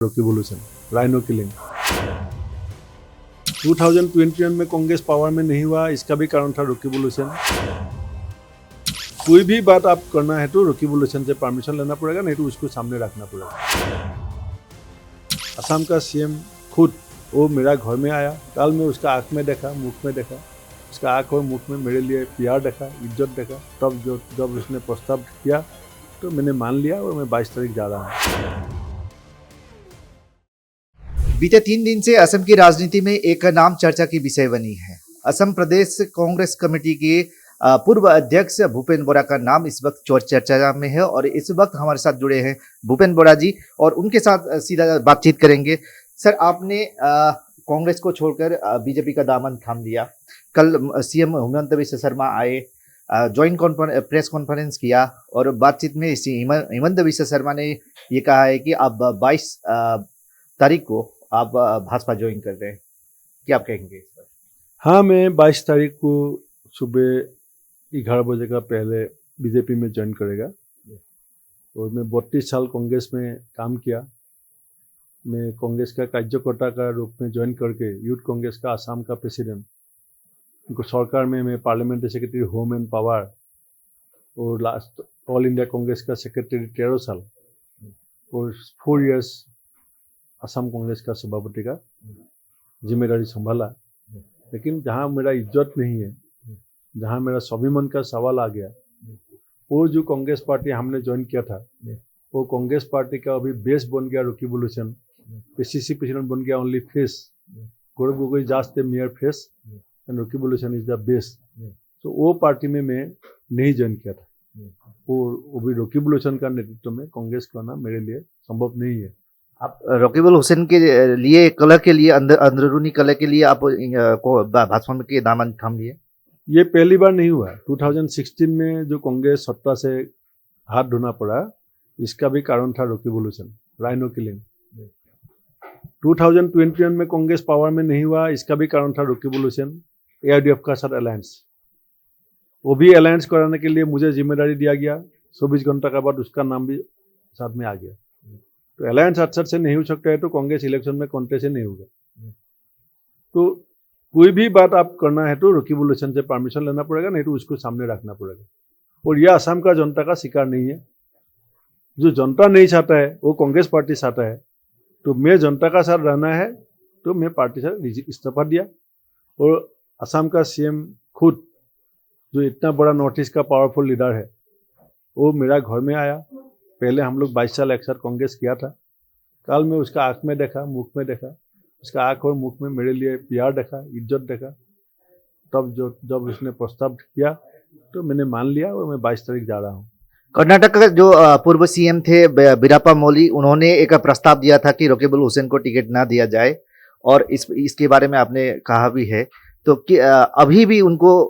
Revolution, rhino killing. 2021 में Congress power में नहीं हुआ, इसका भी कारण था रिवॉल्यूशन। कोई भी बात आप करना है तो रिवॉल्यूशन से परमिशन लेना पड़ेगा, नहीं तो उसको सामने रखना पड़ेगा। असम का सीएम खुद वो मेरा घर में आया, कल मैं उसका आँख में देखा, मुख में देखा, उसका आँख और मुख में मेरे लिए प्यार देखा, इज्जत देखा। तब जब उसने प्रस्ताव किया तो मैंने मान लिया और मैं 22 तारीख जा रहा हूँ। बीते 3 दिन से असम की राजनीति में एक नाम चर्चा की विषय बनी है। असम प्रदेश कांग्रेस कमेटी के पूर्व अध्यक्ष भूपेन बोरा का नाम इस वक्त चर्चा में है और इस वक्त हमारे साथ जुड़े हैं भूपेन बोरा जी और उनके साथ सीधा बातचीत करेंगे। सर, आपने कांग्रेस को छोड़कर बीजेपी का दामन थाम लिया। कल सीएम हेमंत बिस्वा शर्मा आए, ज्वाइंट प्रेस कॉन्फ्रेंस किया और बातचीत में हेमंत बिस्वा शर्मा ने ये कहा है कि अब 22 तारीख को आप भाजपा ज्वाइन कर रहे हैं। क्या आप कहेंगे इस पर? हाँ, मैं 22 तारीख को सुबह 11 बजे का पहले बीजेपी में ज्वाइन करेगा और मैं 32 साल कांग्रेस में काम किया। मैं कांग्रेस का कार्यकर्ता का रूप में ज्वाइन करके यूथ कांग्रेस का असम का प्रेसिडेंट, उनको सरकार में मैं parliamentary secretary home and power और लास्ट ऑल इंडिया कांग्रेस का सेक्रेटरी 13 साल और 4 इयर्स असम कांग्रेस का सभापति का जिम्मेदारी संभाला। लेकिन जहाँ मेरा इज्जत नहीं है, जहाँ मेरा स्वाभिमान का सवाल आ गया, वो जो कांग्रेस पार्टी हमने ज्वाइन किया था, वो कांग्रेस पार्टी का अभी बेस बन गया रिवॉल्यूशन, पीसीसी प्रेसिडेंट बन गया only face, Gaurav Gogoi just the mayor face and revolution is the base. तो वो पार्टी में मैं नहीं ज्वाइन किया था। वो भी रिवॉल्यूशन का नेतृत्व में कांग्रेस करना मेरे लिए संभव नहीं है। आप रकीबुल हुसैन के लिए कलह के लिए अंदरूनी कलह के लिए आप भाजपा में के दामन थाम लिए? ये पहली बार नहीं हुआ। 2016 में जो कांग्रेस सत्ता से हाथ धोना पड़ा, इसका भी कारण था रिवॉल्यूशन, राइनो किलिंग। 2021 में कांग्रेस पावर में नहीं हुआ, इसका भी कारण था रिवॉल्यूशन, एआईडीएफ का साथ अलायंस। वो भी अलायंस कराने के लिए मुझे जिम्मेदारी दिया गया। 24 घंटा के बाद उसका नाम भी साथ में आ गया। तो अलायंस अक्सर से नहीं हो सकता है तो कांग्रेस इलेक्शन में कॉन्टेस्ट नहीं होगा। तो कोई भी बात आप करना है तो रिवॉल्यूशन से परमिशन लेना पड़ेगा, नहीं तो उसको सामने रखना पड़ेगा। और यह असम का जनता का शिकार नहीं है। जो जनता नहीं चाहता है वो कांग्रेस पार्टी चाहता है। तो मैं जनता का साथ रहना है तो मैं पार्टी से इस्तीफा दिया। और असम का सीएम खुद, जो इतना बड़ा नॉर्थ ईस्ट का पावरफुल लीडर है, वो मेरा घर में आया। पहले हम लोग 22 साल एक साथ कांग्रेस किया था। कल मैं उसका आँख में देखा, मुख में देखा, उसका आँख और मुख में मेरे लिए प्यार देखा, इज्जत देखा। तब जब उसने प्रस्ताव किया तो मैंने मान लिया और मैं 22 तारीख जा रहा हूँ। कर्नाटक का जो पूर्व सीएम थे वीरप्पा मोइली, उन्होंने एक प्रस्ताव दिया था कि रकीबुल हुसैन को टिकट ना दिया जाए और इसके बारे में आपने कहा भी है। तो अभी भी उनको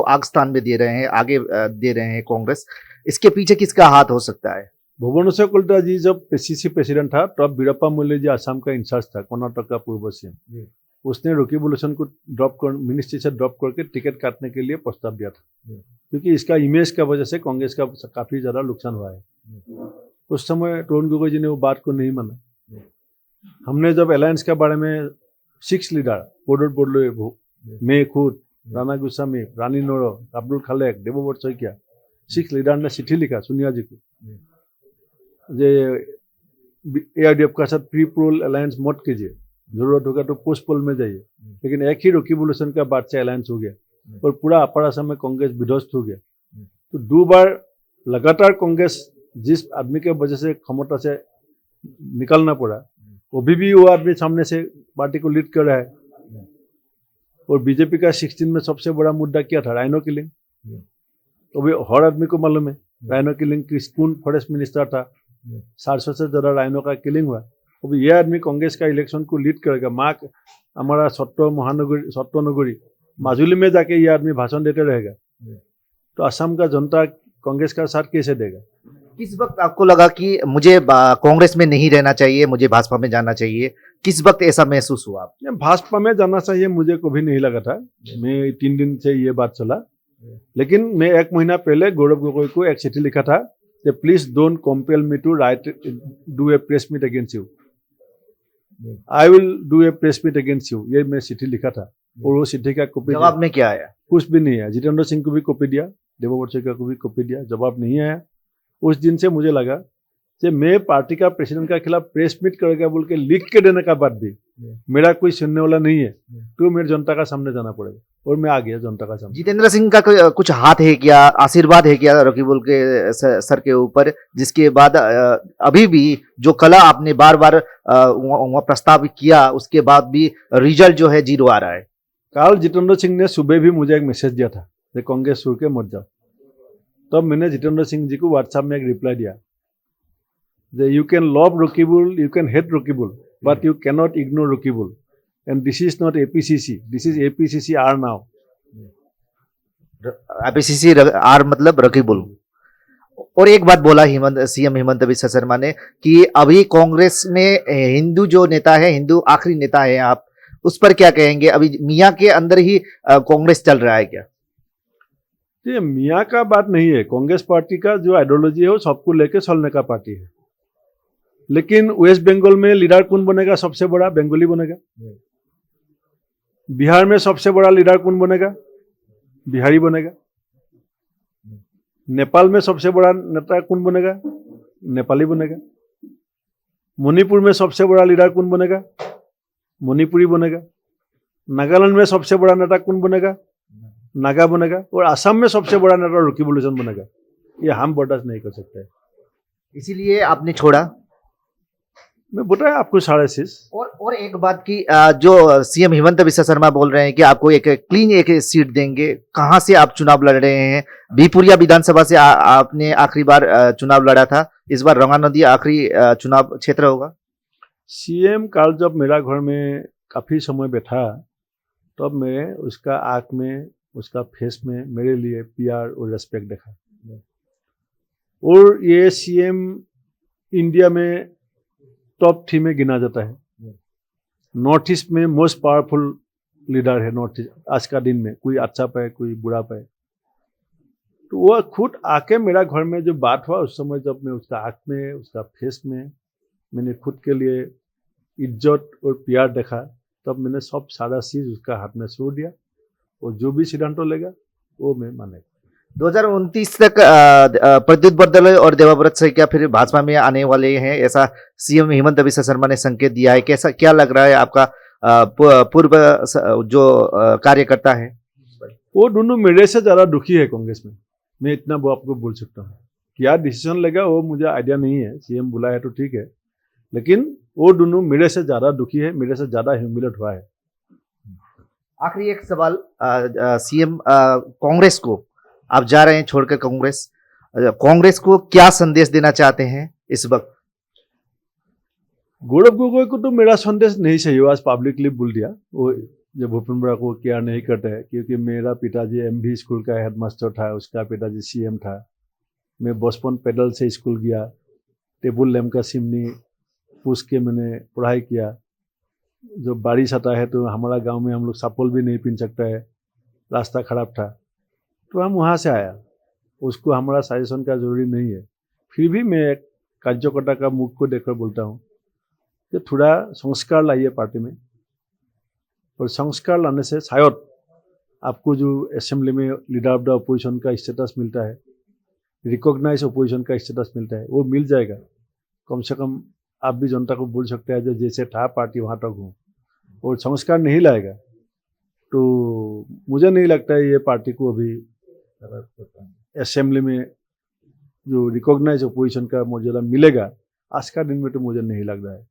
आग स्थान में दे रहे हैं, आगे दे रहे हैं कांग्रेस। इसके पीछे किसका हाथ हो सकता है? भुवनेश्वर कलिता जी जब पीसीसी प्रेसिडेंट था तब वीरप्पा मोइली जी असम का इंचार्ज था, कर्नाटक का पूर्व सीएम। उसने रिवॉल्यूशन को मिनिस्ट्री से ड्रॉप करके टिकट काटने के लिए प्रस्ताव दिया था, क्योंकि इसका इमेज का वजह से कांग्रेस का काफी ज्यादा नुकसान हुआ है। उस समय तरुण गोगोई जी ने वो बात को नहीं माना। हमने जब अलायंस के बारे में 6 लीडर, पोडर बोडले, मैं खुद, राणा गोस्वामी, रानी नोरो, अब्दुल खालेक, देवव्रत शइकिया, 6 लीडर ने चिट्ठी लिखा सोनिया जी को, एआईडीएफ का साथ प्री पोल अलायंस मत कीजिए, जरूरत होगा तो पोस्ट पोल में जाइए। लेकिन एक ही रिवॉल्यूशन का बाद से अलायंस हो गया और पूरा अपर असम में कांग्रेस विध्वस्त हो गया। तो 2 बार लगातार कांग्रेस जिस आदमी के वजह से क्षमता से निकलना पड़ा, अभी भी वो आदमी सामने से पार्टी को लीड कर रहा है। और बीजेपी का 16 में सबसे बड़ा मुद्दा क्या था? Rhino killing. तो भी हर आदमी को मालूम है राइनो किलिंग किस कौन फॉरेस्ट मिनिस्टर था, 700 से ज़्यादा राइनो का किलिंग हुआ। अभी यह आदमी कांग्रेस का इलेक्शन को लीड करेगा। माँ हमारा सत्य नगरी माजुली में जाके ये आदमी भाषण देते रहेगा। तो असम का जनता कांग्रेस का साथ कैसे देगा? किस वक्त आपको लगा कि मुझे कांग्रेस में नहीं रहना चाहिए, मुझे भाजपा में जाना चाहिए? किस वक्त ऐसा महसूस हुआ? भाजपा में जाना चाहिए मुझे कभी नहीं लगा था। मैं 3 दिन से ये बात चला, लेकिन मैं 1 महीना पहले गौरव गोगोई को एक चिट्ठी लिखा था that please don't compel me to do a press meet against you. I will do a press meet against you. ये मैं चिट्ठी लिखा था और वो चिट्ठी का कॉपी जवाब में क्या आया? कुछ भी नहीं आया। जितेंद्र सिंह को भी कॉपी दिया, देववर्षिका को भी कॉपी दिया, जवाब नहीं आया। उस दिन से मुझे लगा कि मैं पार्टी का प्रेसिडेंट का खिलाफ प्रेस मीट करेगा बोल के लिख के देने का बात भी मेरा कोई सुनने वाला नहीं है, तो मेरे जनता का सामने जाना पड़ेगा और मैं आ गया जनता का सामने। जितेंद्र सिंह का कुछ हाथ है क्या, आशीर्वाद है क्या रकीबुल के सर के ऊपर, जिसके बाद अभी भी जो कला आपने बार बार वहाँ प्रस्ताव किया उसके बाद भी रिजल्ट जो है 0 आ रहा है? कल जितेंद्र सिंह ने सुबह भी मुझे एक मैसेज दिया था कि कांग्रेस छोड़ के मत जाओ। तब मैंने जितेंद्र सिंह जी को व्हाट्सएप में एक रिप्लाई दिया, you can love Rakibul, you can hate Rakibul, but you can not ignore Rakibul, and this is not APCC, this is APCC R now. APCC R मतलब रकीबुल। और एक बात बोला सीएम हेमंत बिस्वा शर्मा ने कि अभी कांग्रेस में हिंदू जो नेता है, हिंदू आखिरी नेता है, आप उस पर क्या कहेंगे? अभी मियाँ के अंदर ही कांग्रेस चल रहा है क्या? ये मियाँ का बात नहीं है। कांग्रेस पार्टी का जो आइडियोलॉजी है वो सबको लेके चलने का पार्टी है, लेकिन वेस्ट बंगाल में लीडर कौन बनेगा? सबसे बड़ा बंगाली बनेगा। बिहार में सबसे बड़ा लीडर कौन बनेगा? बिहारी बनेगा। नेपाल में सबसे बड़ा नेता कौन बनेगा? नेपाली बनेगा। मणिपुर में सबसे बड़ा लीडर कौन बनेगा? मणिपुरी बनेगा। नागालैंड में सबसे बड़ा नेता कौन बनेगा? नागा बनेगा। और असम में सबसे बड़ा नेता रकीबुल हसन बनेगा। ये हम बर्दाश्त नहीं कर सकते, इसीलिए आपने छोड़ा। मैं बताया आपको 6.5। और एक बात की जो सीएम हेमंत बिस्वा शर्मा बोल रहे हैं कि आपको एक क्लीन एक सीट देंगे। कहां से आप चुनाव लड़ रहे हैं? बिपुरिया विधानसभा से आपने आखिरी बार चुनाव लड़ा था, इस बार रंगा नदी आखिरी चुनाव क्षेत्र होगा। सीएम कल जब मेरा घर में काफी समय बैठा, तब मैं उसका आंख में, उसका फेस में मेरे लिए प्यार और रेस्पेक्ट देखा। और ये सीएम इंडिया में टॉप 3 में गिना जाता है। नॉर्थ ईस्ट में मोस्ट पावरफुल लीडर है नॉर्थ ईस्ट आज का दिन में। कोई अच्छा पाए, कोई बुरा पाए, तो वो खुद आके मेरा घर में जो बात हुआ उस समय, जब मैं उसका आंख में, उसका फेस में मैंने खुद के लिए इज्जत और प्यार देखा, तब मैंने सब सारा चीज उसका हाथ में छोड़ दिया और जो भी सिद्धांत लेगा वो मैं मानेगा। 2029 तक प्रद्युत बरदलोई और देवव्रत सैकिया फिर भाजपा में आने वाले हैं, ऐसा सीएम हेमंत बिस्वा शर्मा ने संकेत दिया है। कैसा क्या लग रहा है आपका पूर्व जो कार्यकर्ता है? वो दोनों मेरे से ज्यादा दुखी है कांग्रेस में। मैं इतना वो आपको बोल सकता हूँ। क्या डिसीजन लेगा वो मुझे आइडिया नहीं है। सीएम बुला है तो ठीक है, लेकिन वो दोनों मेरे से ज्यादा दुखी है, मेरे से ज्यादा ह्यूमिलेट हुआ है। आखिरी एक सवाल, सीएम कांग्रेस को, आप जा रहे हैं छोड़कर कांग्रेस को क्या संदेश देना चाहते हैं इस वक्त? गौरव गोगोई को तो मेरा संदेश नहीं चाहिए, आज पब्लिकली बोल दिया। वो जो भूपेन बोरा को केयर नहीं करते हैं, क्योंकि मेरा पिताजी MV स्कूल का हेडमास्टर था, उसका पिताजी CM था। मैं बचपन पैदल से स्कूल गया, टेबुल लैम्प का सिमनी पूछ के मैंने पढ़ाई किया। जो बारिश आता है तो हमारा गांव में हम लोग चप्पल भी नहीं पहन सकता है, रास्ता खराब था, तो हम वहाँ से आया। उसको हमारा सजेशन का जरूरी नहीं है। फिर भी मैं कार्यकर्ता का मुख को देखकर बोलता हूँ कि थोड़ा संस्कार लाइए पार्टी में, और संस्कार लाने से शायद आपको जो असेंबली में लीडर ऑफ द अपोजिशन का स्टेटस मिलता है, रिकॉग्नाइज अपोजिशन का स्टेटस मिलता है, वो मिल जाएगा। कम से कम आप भी जनता को बोल सकते हैं जो जैसे था पार्टी वहाँ तक हूँ। और संस्कार नहीं लाएगा तो मुझे नहीं लगता है ये पार्टी को अभी असेंबली में जो रिकॉग्नाइज अपोजिशन का मर्यादा मिलेगा आज का दिन में, तो मुझे नहीं लग रहा है।